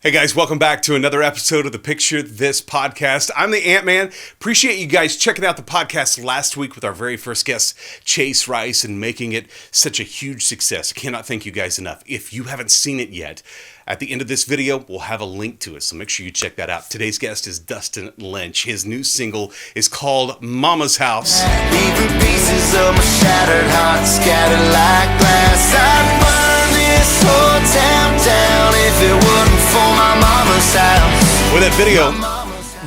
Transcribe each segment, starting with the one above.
Hey guys, welcome back to another episode of the Picture This podcast. I'm the AntMan. Appreciate you guys checking out the podcast last week with our very first guest, Chase Rice, and making it such a huge success. I cannot thank you guys enough. If you haven't seen it yet, at the end of this video, we'll have a link to it, so make sure you check that out. Today's guest is Dustin Lynch. His new single is called Mama's House. Leaving pieces of my shattered heart scattered like glass. I'd burn this whole town down if it wasn't for my mama's house. With that video,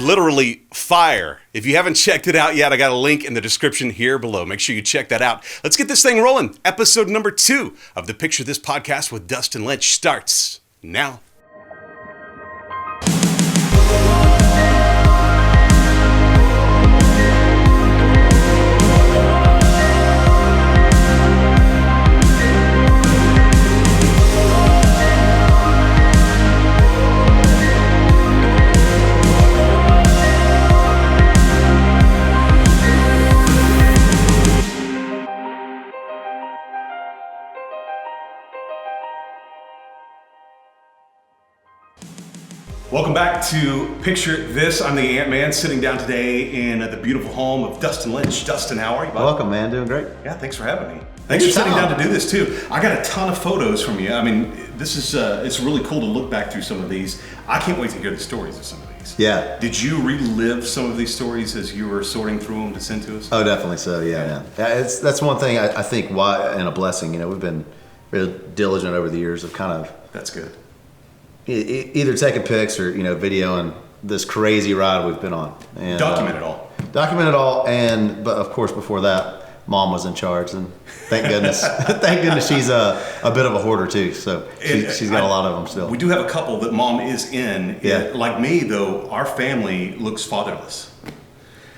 literally fire. If you haven't checked it out yet, I got a link in the description here below. Make sure you check that out. Let's get this thing rolling. Episode number 2 of the Picture This podcast with Dustin Lynch starts now. Welcome back to Picture This. I'm the AntMan, sitting down today in the beautiful home of Dustin Lynch. Dustin, how are you, bud? Welcome, man. Doing great. Yeah, thanks for having me. Thanks for sitting down to do this too. I got a ton of photos from you. I mean, this is it's really cool to look back through some of these. I can't wait to hear the stories of some of these. Yeah. Did you relive some of these stories as you were sorting through them to send to us? Oh, definitely so. Yeah. That's one thing I think why, and a blessing. You know, we've been really diligent over the years of kind of. That's good. Either taking pics or videoing this crazy ride we've been on. And, document it all. Document it all, but of course before that, Mom was in charge, and thank goodness, thank goodness she's a bit of a hoarder too. So she's got a lot of them still. We do have a couple that Mom is in. Yeah. Like me though, our family looks fatherless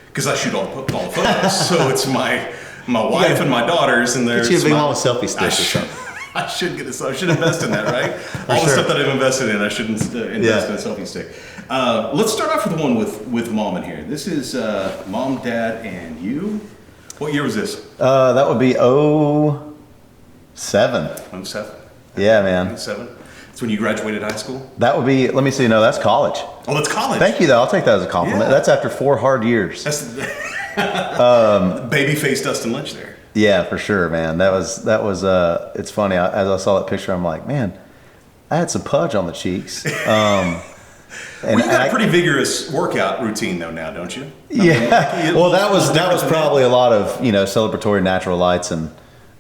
because I shoot all the photos. So it's my wife and my daughters, and there's get you a big mama selfie stick or something. I should invest in that, right? All the stuff that I've invested in, I should invest in a selfie stick. Let's start off with the one with Mom in here. This is Mom, Dad, and you. What year was this? That would be 07. 07. Yeah, man. 07. That's when you graduated high school? That would be, let me see, no, that's college. Oh, that's college. Thank you, though. I'll take that as a compliment. Yeah. That's after 4 hard years. That's baby-faced Dustin Lynch there. Yeah, for sure, man. That was it's funny. As I saw that picture, I'm like, man, I had some pudge on the cheeks. Well, you got a pretty vigorous workout routine though now, don't you? Yeah. Well, that was probably a lot of celebratory natural lights and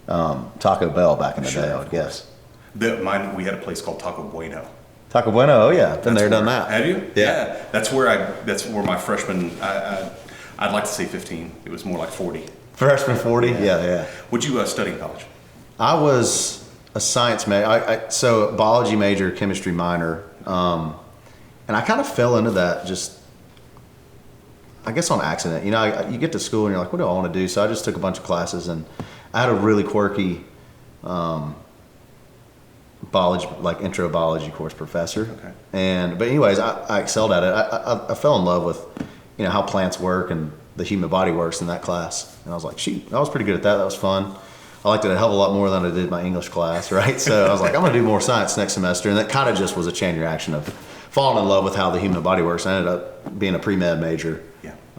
Taco Bell back in the day, I would guess. We had a place called Taco Bueno. Taco Bueno, oh yeah, been there, done that. Have you? Yeah. That's where my freshman. I'd like to say 15. It was more like 40. Freshman 40, yeah. What'd you study in college? I was a science major, so biology major, chemistry minor, and I kind of fell into that just, I guess on accident. You get to school and you're like, what do I want to do? So I just took a bunch of classes, and I had a really quirky biology, like intro biology course professor. Okay. But anyways, I excelled at it. I fell in love with, how plants work and the human body works in that class. And I was like, shoot, I was pretty good at that. That was fun. I liked it a hell of a lot more than I did my English class, right? So I was like, I'm going to do more science next semester. And that kind of just was a chain reaction of falling in love with how the human body works. I ended up being a pre-med major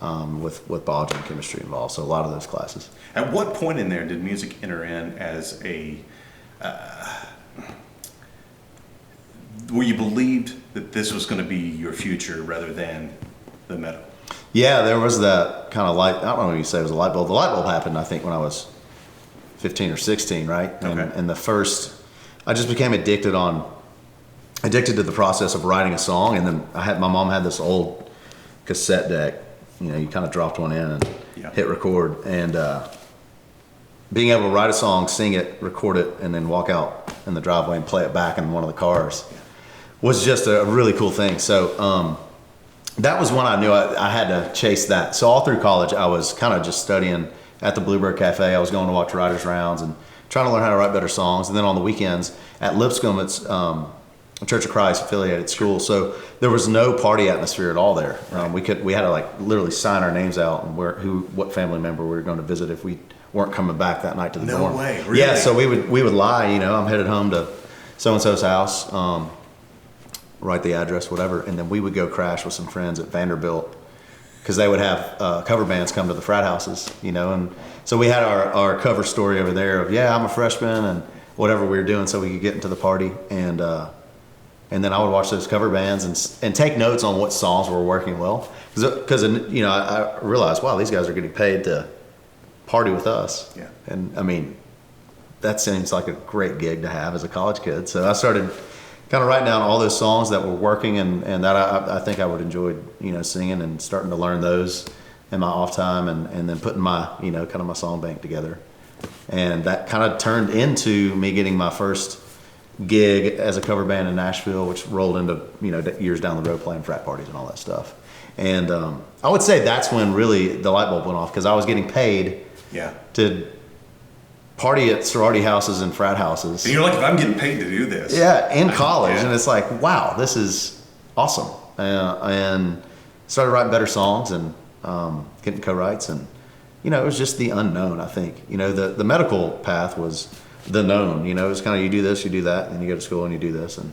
with biology and chemistry involved. So a lot of those classes. At what point in there did music enter in as where you believed that this was going to be your future rather than the metal? Yeah, there was that kind of light. I don't know what you say it was a light bulb. The light bulb happened, I think, when I was 15 or 16, right? Okay. And I just became addicted to the process of writing a song. And then my mom had this old cassette deck. You kind of dropped one in and hit record. And being able to write a song, sing it, record it, and then walk out in the driveway and play it back in one of the cars was just a really cool thing. So that was when I knew I had to chase that. So all through college, I was kind of just studying at the Bluebird Cafe. I was going to watch writers' rounds and trying to learn how to write better songs. And then on the weekends at Lipscomb, it's a Church of Christ affiliated school. So there was no party atmosphere at all there. We had to literally sign our names out and what family member we were going to visit if we weren't coming back that night to the dorm. No way, really? Yeah, so we would lie. I'm headed home to so and so's house. write the address, whatever, and then we would go crash with some friends at Vanderbilt because they would have cover bands come to the frat houses, you know, and so we had our cover story over there of, yeah, I'm a freshman and whatever we were doing so we could get into the party, and then I would watch those cover bands and take notes on what songs were working well, because you know, I realized, wow, these guys are getting paid to party with us, yeah, and I mean, that seems like a great gig to have as a college kid. So I started kind of writing down all those songs that were working and that I think I would enjoy, you know, singing, and starting to learn those in my off time, and then putting my, you know, kind of my song bank together. And that kind of turned into me getting my first gig as a cover band in Nashville, which rolled into, you know, years down the road playing frat parties and all that stuff. And I would say that's when really the light bulb went off, because I was getting paid to party at sorority houses and frat houses. And you're like, if I'm getting paid to do this. Yeah, in college. And it's like, wow, this is awesome. And started writing better songs and getting co-writes. And, you know, it was just the unknown, I think. You know, the medical path was the known. You know, it's kind of, you do this, you do that, and you go to school and you do this. And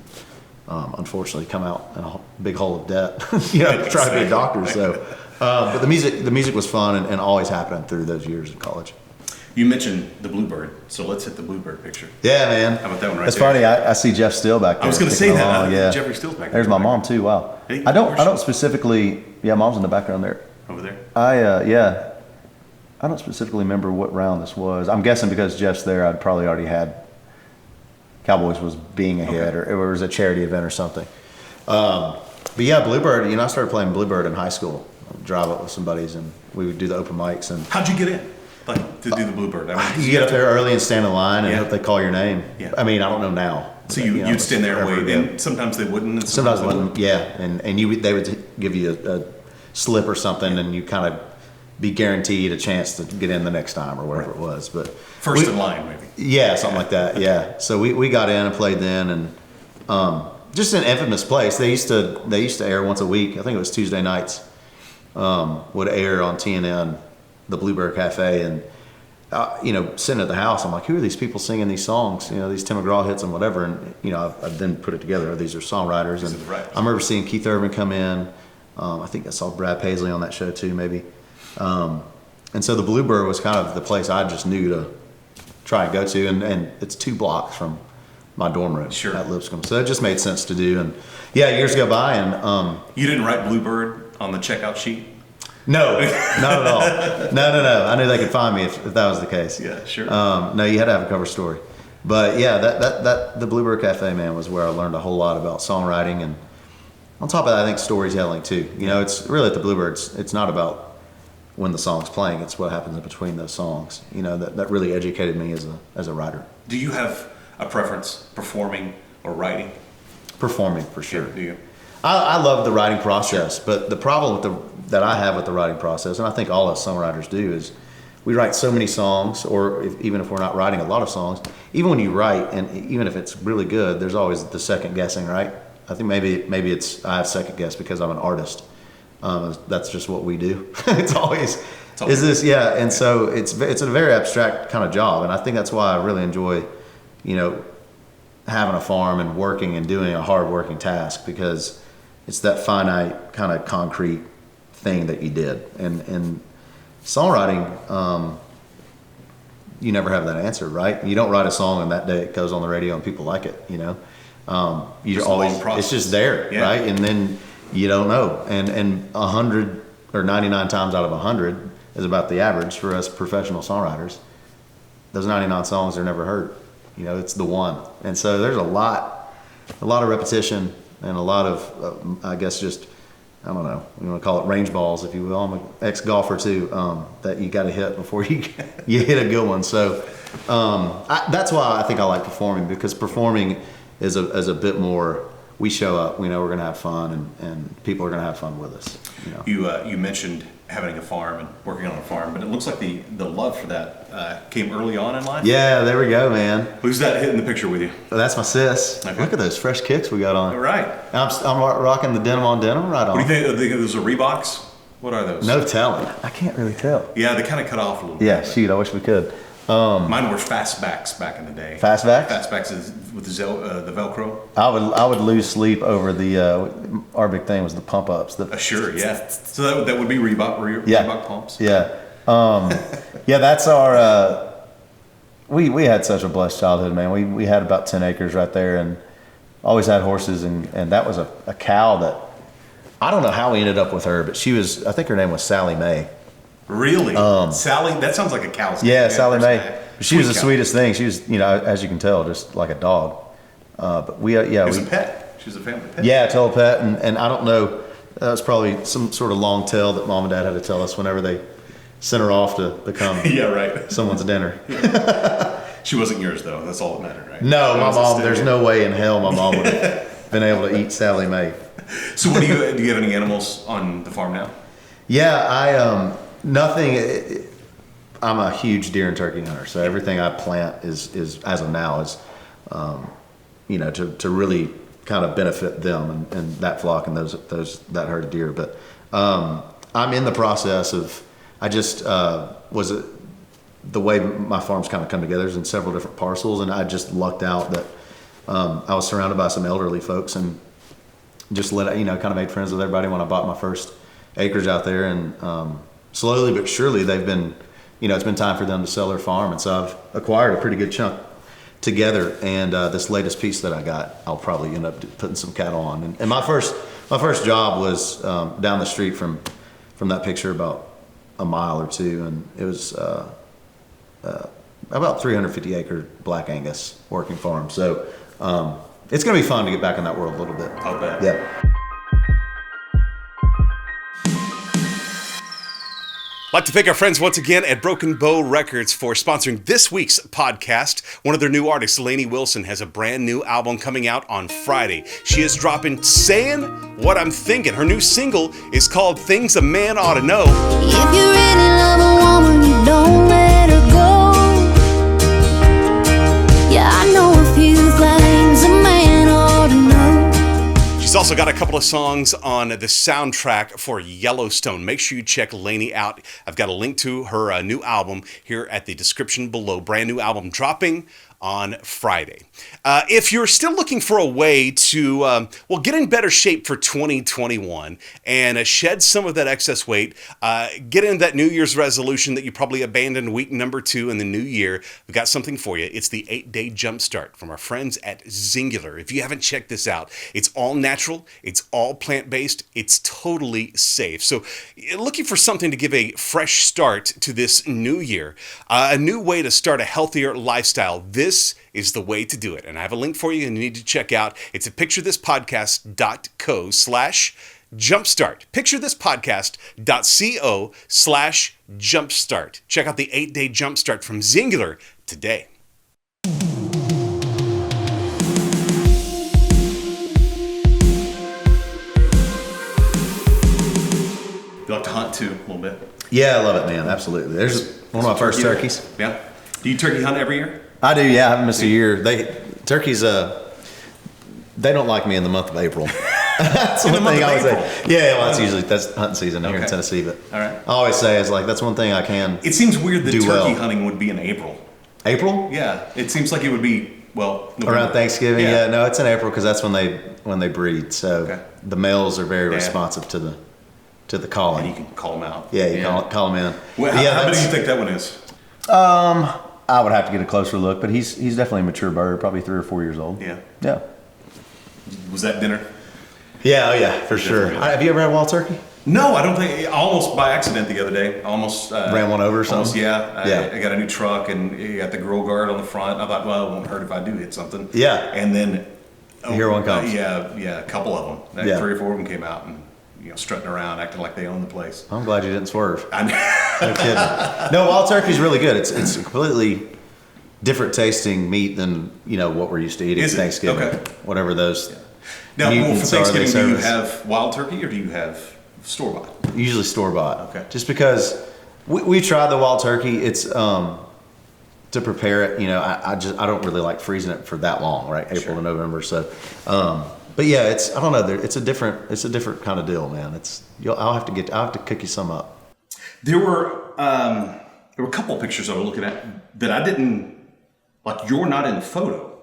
unfortunately come out in a big hole of debt, you know, try to be a doctor. So, but the music was fun and always happened through those years in college. You mentioned the Bluebird, so let's hit the Bluebird picture. Yeah, man. How about that one right That's there? funny. I see Jeff Still back there. I was going to say that. Oh, yeah. Jeffrey Still's back there. There's my mom too. Wow. Hey, I don't specifically. Yeah, mom's in the background there. Over there. Yeah. I don't specifically remember what round this was. I'm guessing because Jeff's there, I'd probably already had Cowboys was being ahead, or it was a charity event or something. But yeah, Bluebird. You know, I started playing Bluebird in high school. I'd drive up with some buddies, and we would do the open mics. And how'd you get in? Like, to do the Bluebird? I mean, you get up there early and stand in line and Yeah. hope they call your name. Yeah. I mean, I don't know now. So You know, you'd stand there and forever wait, ago. and sometimes they wouldn't. And Sometimes they when, yeah, and they would give you a slip or something, and you kind of be guaranteed a chance to get in the next time or whatever it was. But First in line, maybe. yeah, something like that. Yeah. So we got in and played then, and just an infamous place. They used to air once a week. I think it was Tuesday nights. Would air on TNN, the Bluebird Cafe, and you know, sitting at the house, I'm like, who are these people singing these songs? You know, these Tim McGraw hits and whatever. And you know, I've then put it together. These are songwriters, and I remember seeing Keith Urban come in. I think I saw Brad Paisley on that show too, maybe. And so the Bluebird was kind of the place I just knew to try and go to, and it's 2 blocks from my dorm room at Lipscomb, so it just made sense to do. And yeah, years go by, and you didn't write Bluebird on the checkout sheet? No, not at all. No. I knew they could find me if that was the case. Yeah, sure. No, you had to have a cover story. But yeah, that the Bluebird Cafe, man, was where I learned a whole lot about songwriting, and on top of that, I think storytelling too. You know, it's really at the Bluebird, it's not about when the song's playing, it's what happens in between those songs. You know, that really educated me as a writer. Do you have a preference, performing or writing? Performing, for sure. Yeah, do you? I love the writing process, but the problem that I have with the writing process, and I think all us songwriters do, is we write so many songs, or even if we're not writing a lot of songs, even when you write, and even if it's really good, there's always the second guessing, right? I think maybe I have second guess because I'm an artist. That's just what we do. It's always is this, yeah. And so it's a very abstract kind of job, and I think that's why I really enjoy, you know, having a farm and working and doing a hard working task, because it's that finite kind of concrete thing that you did. And songwriting, you never have that answer, right? You don't write a song and that day it goes on the radio and people like it, you know. You're always, it's just there, right? And then you don't know. And 100 or 99 times out of 100 is about the average for us professional songwriters. Those 99 songs are never heard. You know, it's the one. And so there's a lot of repetition and a lot of, I guess, just, I don't know, you want to call it range balls, if you will. I'm an ex-golfer too, that you got to hit before you hit a good one. So that's why I think I like performing, because performing is a bit more, we show up, we know we're going to have fun, and people are going to have fun with us. You know? You mentioned having a farm and working on a farm, but it looks like the love for that came early on in life. Yeah, there we go, man. Who's that hitting the picture with you? Well, that's my sis. Okay. Look at those fresh kicks we got on. All right. I'm rocking the denim on denim right on. What do you think? Those are Reeboks? What are those? No telling. I can't really tell. Yeah, they kind of cut off a little bit. Yeah, shoot, I wish we could. Mine were fastbacks back in the day. Fastbacks? Fastbacks is with the Velcro. I would lose sleep over the our big thing was the pump ups. Sure, yeah. So that would be Reebok pumps. Yeah. Yeah, that's our. We had such a blessed childhood, man. We had about 10 acres right there, and always had horses, and that was a cow that I don't know how we ended up with her, but I think her name was Sally Mae. Really? Sally? That sounds like a cow's name. Yeah, Sally Mae. She was the cow. sweetest thing. She was, as you can tell, just like a dog. But it was a pet. She was a family pet. Yeah, tell a pet, and I don't know. That was probably some sort of long tale that mom and dad had to tell us whenever they sent her off to become someone's dinner. She wasn't yours though. That's all that mattered, right? No, my mom. There's no way in hell my mom would have been able to eat Sally Mae. So, do you have any animals on the farm now? Yeah, I nothing. I'm a huge deer and turkey hunter, so everything I plant is as of now is, to really kind of benefit them and that flock and that herd of deer. But I'm in the process of. I just the way my farm's kind of come together is in several different parcels, and I just lucked out that I was surrounded by some elderly folks and just kind of made friends with everybody when I bought my first acres out there, and slowly but surely they've been, it's been time for them to sell their farm, and so I've acquired a pretty good chunk together, and this latest piece that I got, I'll probably end up putting some cattle on, and my first job was down the street from that picture about a mile or two, and it was about 350 acre Black Angus working farm. So it's going to be fun to get back in that world a little bit. I'll bet. Yeah. I'd like to thank our friends once again at Broken Bow Records for sponsoring this week's podcast. One of their new artists, Lainey Wilson, has a brand new album coming out on Friday. She is dropping Saying What I'm Thinking. Her new single is called Things a Man Ought to Know. If you really love a woman, you don't let her go. Yeah, I know a few things a man ought to know. She's also got a couple of songs on the soundtrack for Yellowstone. Make sure you check Lainey out. I've got a link to her new album here at the description below. Brand new album dropping on Friday. If you're still looking for a way to, get in better shape for 2021 and shed some of that excess weight, get in that New Year's resolution that you probably abandoned week number 2 in the new year, we've got something for you. It's the 8-Day Jumpstart from our friends at Singular. If you haven't checked this out, it's all natural, it's all plant-based, it's totally safe. So looking for something to give a fresh start to this new year, a new way to start a healthier lifestyle. This is the way to do it. And I have a link for you and you need to check out. It's at picturethispodcast.co/jumpstart. Picturethispodcast.co/jumpstart. Check out the 8-Day Jumpstart from Singular today. You like to hunt too, a little bit? Yeah, I love it, man. Absolutely. There's one of my first turkeys. Yeah. Do you turkey hunt every year? I do, yeah. I haven't missed a year. Turkeys, they don't like me in the month of April. That's one thing I would say. Yeah, well, that's hunting season here in Tennessee. But all right. I always say is that's one thing I can. It seems weird that do turkey well. hunting would be in April. April? Yeah, it seems like it would be November. Around Thanksgiving. Yeah, no, it's in April because that's when they breed. So the males are very responsive to the calling. And you can call them out. Yeah, you call them in. Well, how big do you think that one is? I would have to get a closer look, but he's definitely a mature bird, probably 3 or 4 years old. Yeah. Yeah. Was that dinner? Yeah, for sure. Have you ever had wild turkey? No, I don't think. Almost by accident the other day. Almost ran one over or something. I got a new truck and you got the grill guard on the front. I thought, well, it won't hurt if I do hit something. Yeah. And then here one comes. A couple of them. 3 or 4 of them came out and strutting around, acting like they own the place. I'm glad you didn't swerve. I know. No kidding. No, wild turkey's really good. It's a completely different tasting meat than what we're used to eating at Thanksgiving. Okay. Whatever those. Now, for Thanksgiving, do you service. have wild turkey or do you have store bought? Usually store bought. Okay. Just because we tried the wild turkey, it's to prepare it. I don't really like freezing it for that long, right? April to November. So. But yeah, I don't know. It's a different kind of deal, man. I'll have to cook you some up. There were There were a couple of pictures I was looking at that I didn't, like you're not in the photo,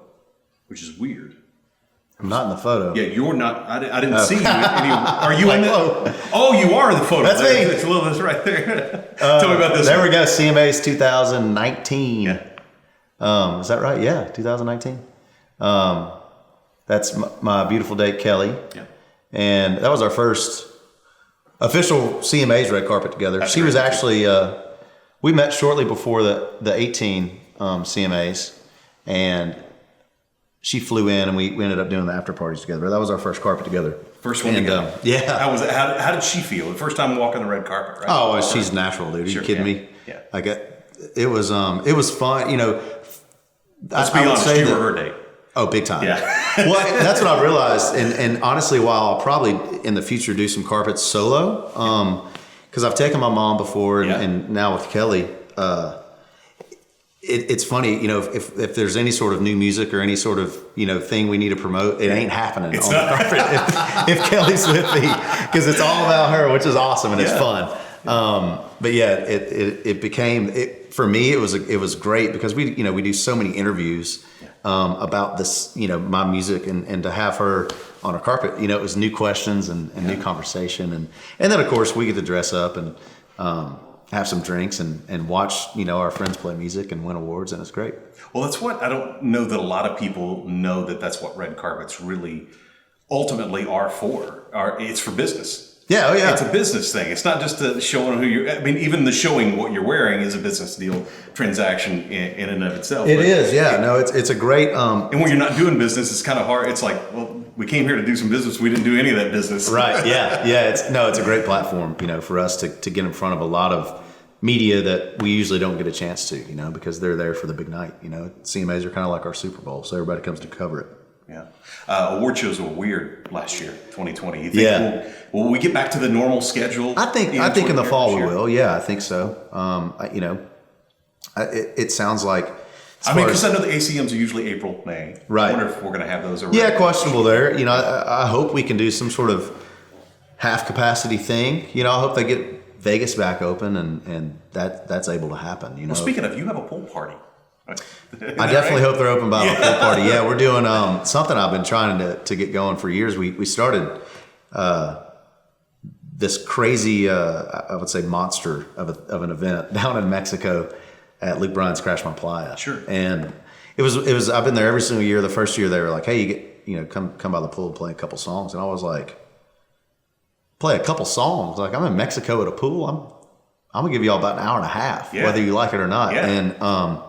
which is weird. I'm not in the photo. Yeah, you're not. I didn't see you. Are you in the? Oh, you are in the photo. That's me. It's a little. That's right there. Tell me about this. There we go. CMA's 2019. Yeah. Is that right? Yeah, 2019. That's my beautiful date, Kelly. Yeah. And that was our first official CMA's red carpet together. She was actually. We met shortly before the 18 CMAs, and she flew in, and we ended up doing the after parties together. That was our first carpet together. First one together. Yeah. How did she feel the first time walking the red carpet? Right? Oh, she's natural, dude. Are you kidding me? Yeah. Like it was fun. You know, let's be honest. You were her date. Oh, big time. Yeah. Well, that's what I realized. And honestly, while I'll probably in the future do some carpets solo, because I've taken my mom before, and now with Kelly. It's funny, you know, if there's any sort of new music or any sort of, you know, thing we need to promote, it ain't happening on the carpet if Kelly's with me, because it's all about her, which is awesome and it's fun. But yeah, it became for me. It was great because we do so many interviews about this, you know, my music, and to have her on a carpet, you know, it was new questions and new conversation, and then of course we get to dress up and have some drinks and watch, you know, our friends play music and win awards, and it's great. Well, that's what I don't know that a lot of people know, that's what red carpets really ultimately are for. It's for business. Yeah, oh yeah. It's a business thing. It's not just showing who you're. I mean, even the showing what you're wearing is a business deal transaction in and of itself. It is, yeah. No, it's a great. And when you're not doing business, it's kind of hard. It's like, well, we came here to do some business. We didn't do any of that business. Right. Yeah. It's a great platform, you know, for us to get in front of a lot of media that we usually don't get a chance to, you know, because they're there for the big night. You know, CMAs are kind of like our Super Bowl, so everybody comes to cover it. Yeah. Award shows were weird last year, 2020. You think will we get back to the normal schedule? I think in the fall we will. Yeah, I think so. You know, it sounds like. I mean, because I know the ACMs are usually April, May. Right. I wonder if we're going to have those already. Yeah, questionable there. You know, I hope we can do some sort of half capacity thing. You know, I hope they get Vegas back open and that's able to happen. You know. Well, speaking of, you have a pool party. I definitely hope they're open by my pool party. Yeah, we're doing something I've been trying to get going for years. We started this crazy, I would say, monster of an event down in Mexico at Luke Bryan's Crash My Playa. Sure. And it was. I've been there every single year. The first year they were like, "Hey, come by the pool and play a couple songs," and I was like, "Play a couple songs? Like I'm in Mexico at a pool. I'm gonna give you all about an hour and a half, whether you like it or not." Yeah. And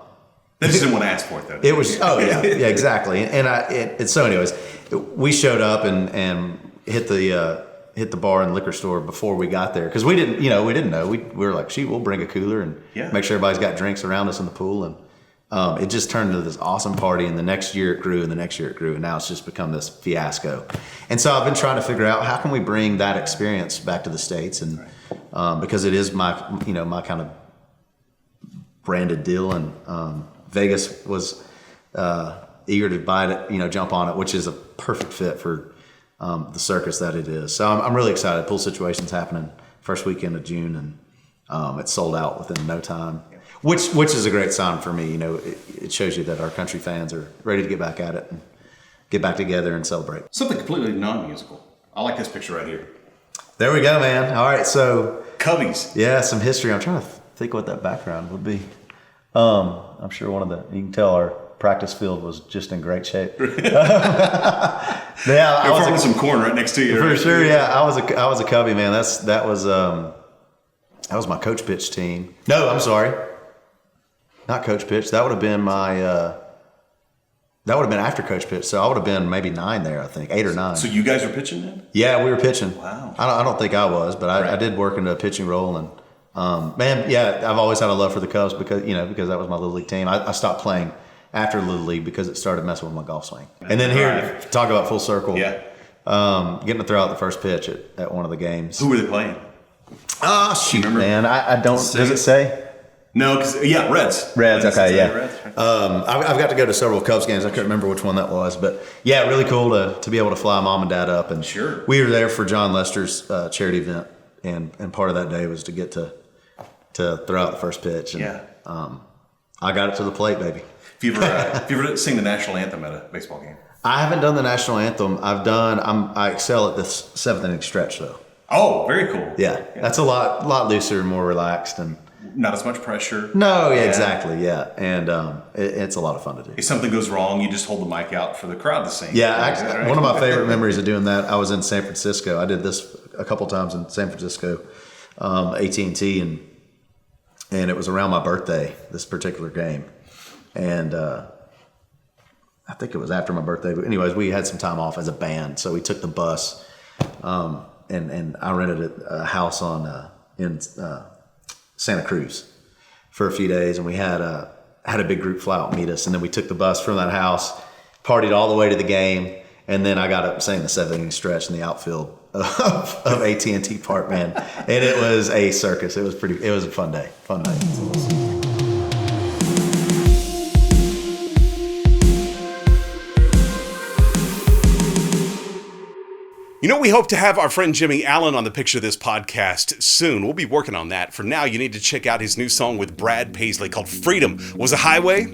they just didn't want to ask for it though. It was yeah, exactly. And so anyways, we showed up and hit the bar and liquor store before we got there because we didn't know. We were like, "Shoot, we'll bring a cooler and make sure everybody's got drinks around us in the pool." And it just turned into this awesome party. And the next year it grew, and the next year it grew, and now it's just become this fiasco. And so I've been trying to figure out how can we bring that experience back to the States, and because it is my kind of branded deal, and Vegas was eager to buy it, jump on it, which is a perfect fit for the circus that it is. So I'm really excited. Pool situation's happening first weekend of June, and it's sold out within no time, which is a great sign for me. It shows you that our country fans are ready to get back at it and get back together and celebrate. Something completely non-musical. I like this picture right here. There we go, man. All right, so Cubbies. Yeah, some history. I'm trying to think what that background would be. I'm sure you can tell our practice field was just in great shape. I was some corn right next to you. For sure, yeah. I was a Cubby, man. That was my coach pitch team. No, I'm sorry, not coach pitch. That would have been that would have been after coach pitch. So I would have been maybe 9 there, I think 8 or 9. So you guys were pitching then? Yeah, we were pitching. Wow. I don't think I was, but I did work into a pitching role and. I've always had a love for the Cubs because that was my Little League team. I stopped playing after Little League because it started messing with my golf swing. And then here, talk about full circle. Yeah. Getting to throw out the first pitch at one of the games. Who were they playing? Oh, shoot, man. I don't. Does it say? No, Reds. Reds, okay, yeah. Reds, right. I've got to go to several Cubs games. I couldn't remember which one that was. But, yeah, really cool to be able to fly mom and dad up. And sure. We were there for John Lester's charity event. And part of that day was to get to to throw out the first pitch. And, Yeah. I got it to the plate, baby. If you ever sing the national anthem at a baseball game? I haven't done the national anthem. I excel at this 7th inning stretch though. Oh, very cool. Yeah. That's a lot looser and more relaxed and not as much pressure. No, yeah, exactly, yeah, and it's a lot of fun to do. If something goes wrong, you just hold the mic out for the crowd to sing. Yeah, actually, right? One of my favorite memories of doing that, I was in San Francisco. I did this a couple times in San Francisco, AT&T, and it was around my birthday, this particular game, and I think it was after my birthday. But anyways, we had some time off as a band, so we took the bus, and I rented a house in Santa Cruz for a few days, and we had a big group fly out and meet us, and then we took the bus from that house, partied all the way to the game, and then I got up saying the 7th inning stretch in the outfield of AT&T Park, man, and it was a circus. It was a fun day. You know, we hope to have our friend Jimmy Allen on the Picture This podcast soon. We'll be working on that. For now, you need to check out his new song with Brad Paisley called Freedom Was a Highway.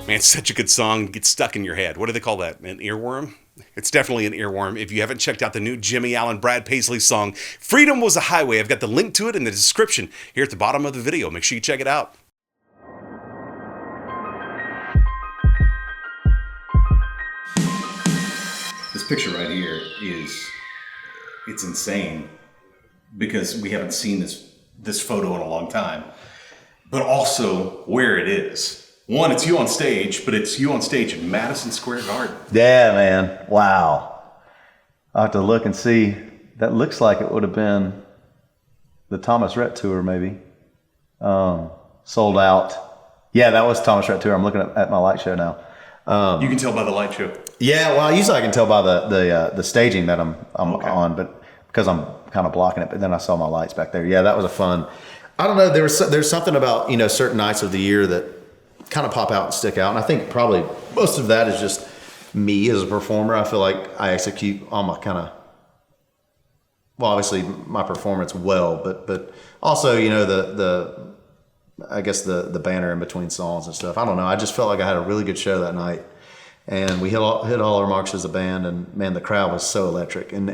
Man, it's such a good song. Gets stuck in your head. What do they call that? An earworm? It's definitely an earworm. If you haven't checked out the new Jimmy Allen, Brad Paisley song, Freedom Was a Highway, I've got the link to it in the description here at the bottom of the video. Make sure you check it out. This picture right here it's insane because we haven't seen this photo in a long time, but also where it is. One, it's you on stage, but it's you on stage in Madison Square Garden. Yeah, man. Wow. I'll have to look and see. That looks like it would have been the Thomas Rhett tour, maybe. Sold out. Yeah, that was Thomas Rhett tour. I'm looking at my light show now. You can tell by the light show. Yeah, well, usually I can tell by the staging that I'm on, but because I'm kind of blocking it. But then I saw my lights back there. Yeah, that was a fun. I don't know. There's something about certain nights of the year that kind of pop out and stick out, and I think probably most of that is just me as a performer. I feel like I execute all my obviously my performance well, but also I guess the banner in between songs and stuff. I don't know. I just felt like I had a really good show that night, and we hit all our marks as a band, and man, the crowd was so electric, and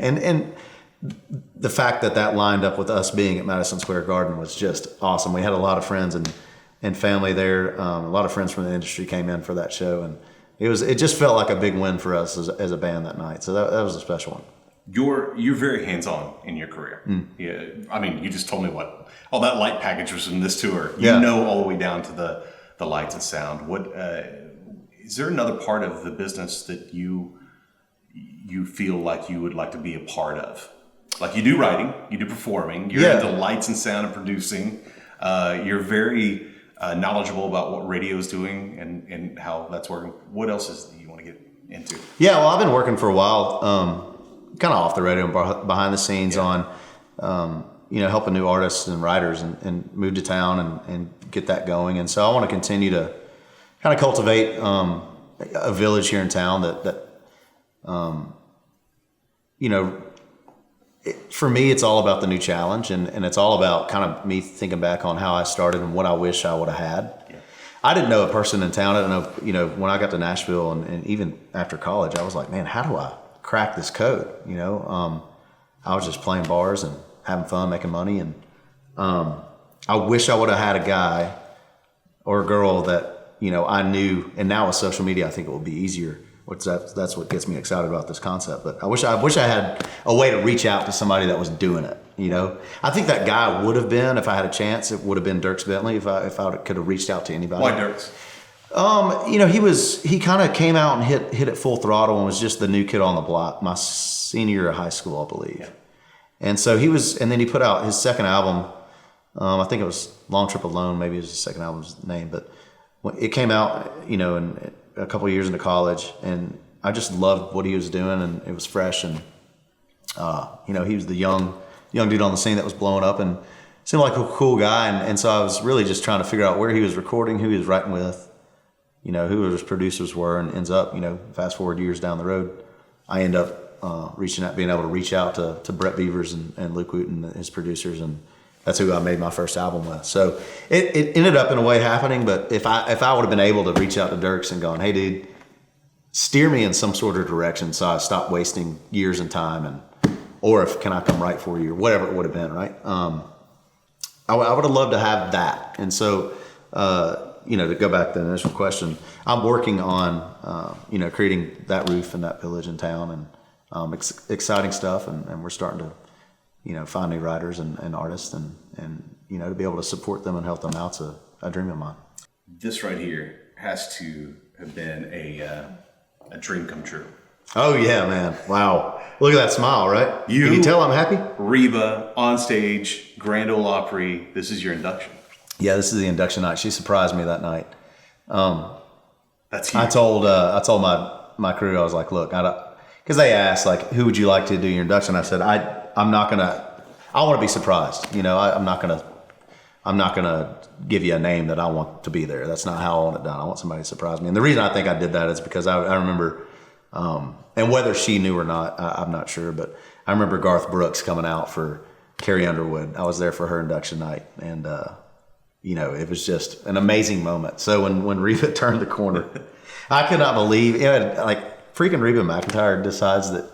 the fact that lined up with us being at Madison Square Garden was just awesome. We had a lot of friends and family there. A lot of friends from the industry came in for that show, and it just felt like a big win for us as a band that night. So that was a special one. You're very hands-on in your career. Yeah, I mean, you just told me what all that light package was in this tour. You know all the way down to the lights and sound. What is there another part of the business that you feel like you would like to be a part of? Like you do writing, you do performing, you're into lights and sound and producing. You're very knowledgeable about what radio is doing and how that's working. What else is you want to get into? Yeah, well, I've been working for a while, kind of off the radio and behind the scenes on, helping new artists and writers and move to town and get that going. And so I want to continue to kind of cultivate a village here in town that for me, it's all about the new challenge, and it's all about kind of me thinking back on how I started and what I wish I would have had. Yeah. I didn't know a person in town. I didn't know, when I got to Nashville and even after college, I was like, man, how do I crack this code? I was just playing bars and having fun, making money. And I wish I would have had a guy or a girl that, I knew. And now with social media, I think it will be easier. That's what gets me excited about this concept. But I wish I had a way to reach out to somebody that was doing it. I think that guy would have been, if I had a chance, it would have been Dierks Bentley if I could have reached out to anybody. Why Dierks? He kind of came out and hit it full throttle and was just the new kid on the block. My senior year of high school, I believe. Yeah. And so and then he put out his second album. I think it was Long Trip Alone. Maybe it was his second album's name, but it came out, in a couple of years into college, and I just loved what he was doing, and it was fresh, and he was the young dude on the scene that was blowing up, and seemed like a cool guy, and so I was really just trying to figure out where he was recording, who he was writing with, who his producers were, and ends up, fast forward years down the road, I end up being able to reach out to Brett Beavers and Luke Wooten, his producers, and that's who I made my first album with. So it ended up in a way happening, but if I would have been able to reach out to Dirks and gone, hey dude, steer me in some sort of direction so I stop wasting years and time, or if can I come write for you, or whatever it would have been, right? I would have loved to have that. And so, to go back to the initial question, I'm working on, creating that roof and that village in town, and exciting stuff. And we're starting to, find new writers and artists, and to be able to support them and help them out's a dream of mine. This right here has to have been a dream come true. Oh yeah, man! Wow, look at that smile, right? Can you tell I'm happy? Reba on stage, Grand Ole Opry. This is your induction. Yeah, this is the induction night. She surprised me that night. That's huge. I told my crew, I was like, look, because they asked like, who would you like to do your induction? I said, I'm not gonna. I want to be surprised. I'm not gonna give you a name that I want to be there. That's not how I want it done. I want somebody to surprise me. And the reason I think I did that is because I remember, and whether she knew or not, I'm not sure, but I remember Garth Brooks coming out for Carrie Underwood. I was there for her induction night, and it was just an amazing moment. So when Reba turned the corner, I could not believe it. Like freaking Reba McEntire decides that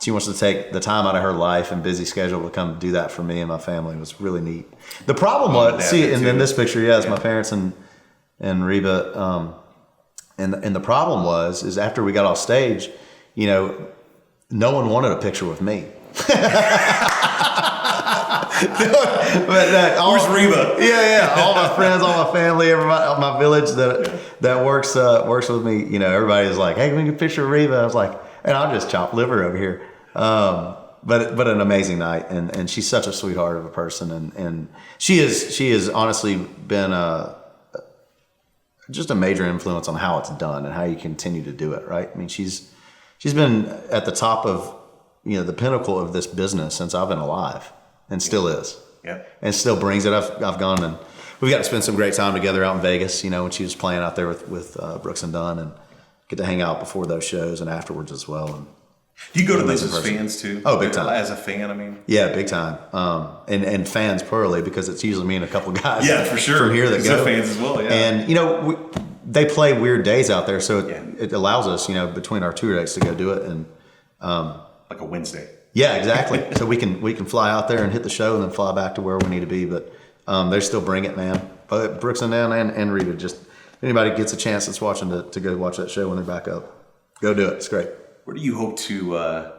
she wants to take the time out of her life and busy schedule to come do that for me and my family. It was really neat. The problem was, and then this picture, it's my parents and Reba. And the problem is after we got off stage, no one wanted a picture with me. Where's Reba? Yeah. All my friends, all my family, everybody, my village that works with me. Everybody's like, "Hey, can we get a picture of Reba?" I was like, "And I'll just chop liver over here." But an amazing night, and she's such a sweetheart of a person, and she has honestly been just a major influence on how it's done and how you continue to do it. Right? I mean, she's been at the top of the pinnacle of this business since I've been alive. And still is. Yeah. And still brings it. I've gone and we've got to spend some great time together out in Vegas, when she was playing out there with Brooks and Dunn, and get to hang out before those shows and afterwards as well. And do you go to those as fans too? Oh, big time. As a fan, I mean. Yeah, big time. And fans plurally, because it's usually me and a couple guys. Yeah, for sure. From here that go. Fans as well. Yeah. And they play weird days out there, so it allows us, between our tour dates to go do it, and like a Wednesday. Yeah, exactly. So we can fly out there and hit the show and then fly back to where we need to be. But they still bring it, man. But Brooks and Dunn and Reba, just anybody gets a chance that's watching to go watch that show when they're back up, go do it. It's great. Where do you hope to?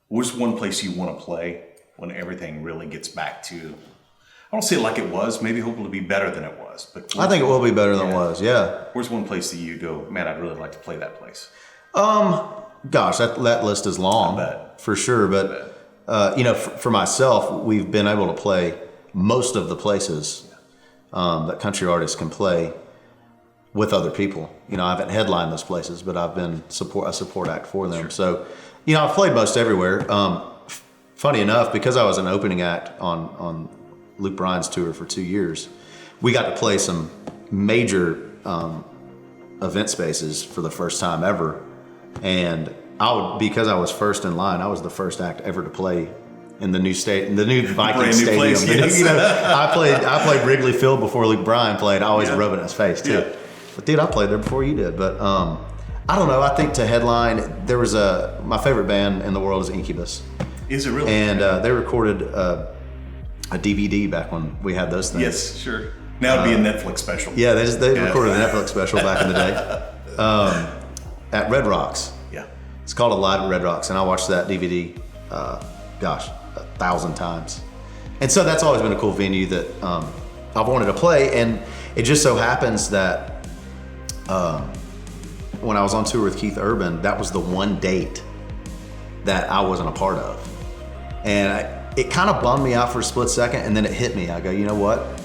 Where's one place you want to play when everything really gets back to? I don't say it like it was. Maybe hopefully to be better than it was. But I think it will be better than it was. Yeah. Where's one place that you go, man? I'd really like to play that place. Gosh, that list is long, for sure. But for myself, we've been able to play most of the places that country artists can play with other people. I haven't headlined those places, but I've been a support act for them. Sure. So, I've played most everywhere. Funny enough, because I was an opening act on Luke Bryan's tour for 2 years, we got to play some major event spaces for the first time ever. And because I was first in line, I was the first act ever to play in the new Viking stadium. Place, yes. I played Wrigley Field before Luke Bryan played. I always rub it in his face too. Yeah. But dude, I played there before you did. But I don't know. I think to headline, there was my favorite band in the world is Incubus. Is it really? And they recorded a DVD back when we had those things. Yes, sure. Now it'd be a Netflix special. Yeah, they recorded a Netflix special back in the day. At Red Rocks. Yeah. It's called A Live at Red Rocks, and I watched that DVD, 1,000 times. And so that's always been a cool venue that I've wanted to play, and it just so happens that when I was on tour with Keith Urban, that was the one date that I wasn't a part of. And it kind of bummed me out for a split second, and then it hit me. I go, you know what?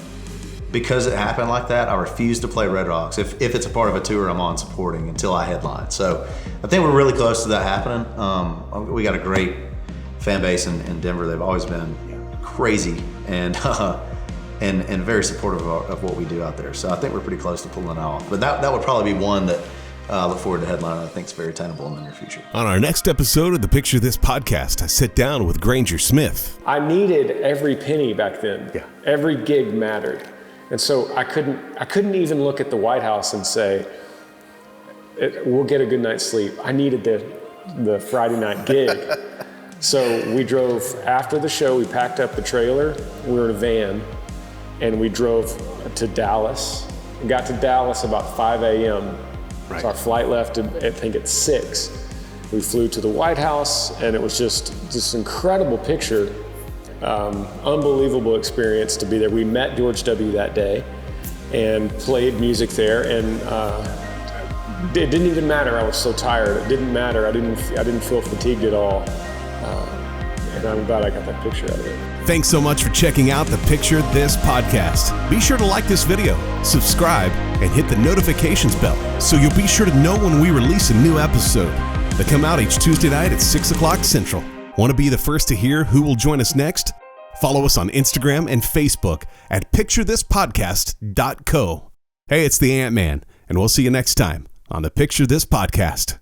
Because it happened like that, I refuse to play Red Rocks. If it's a part of a tour I'm on supporting until I headline. So I think we're really close to that happening. We got a great fan base in Denver. They've always been crazy. And and very supportive of what we do out there. So I think we're pretty close to pulling it off. But that would probably be one that I look forward to headlining. I think it's very attainable in the near future. On our next episode of the Picture This podcast, I sit down with Granger Smith. I needed every penny back then. Yeah. Every gig mattered. And so I couldn't even look at the White House and say, we'll get a good night's sleep. I needed the Friday night gig. So we drove after the show, we packed up the trailer, we were in a van, and we drove to Dallas. We got to Dallas about 5 a.m. Right. So our flight left, I think, at 6. We flew to the White House, and it was just this incredible picture. Unbelievable experience to be there. We met George W. that day and played music there, and it didn't even matter. I was so tired. It didn't matter. I didn't feel fatigued at all. And I'm glad I got that picture out of it. Thanks so much for checking out the Picture This podcast. Be sure to like this video, subscribe, and hit the notifications bell so you'll be sure to know when we release a new episode. They come out each Tuesday night at 6 o'clock Central. Want to be the first to hear who will join us next? Follow us on Instagram and Facebook at picturethispodcast.co. Hey, it's the AntMan, and we'll see you next time on the Picture This podcast.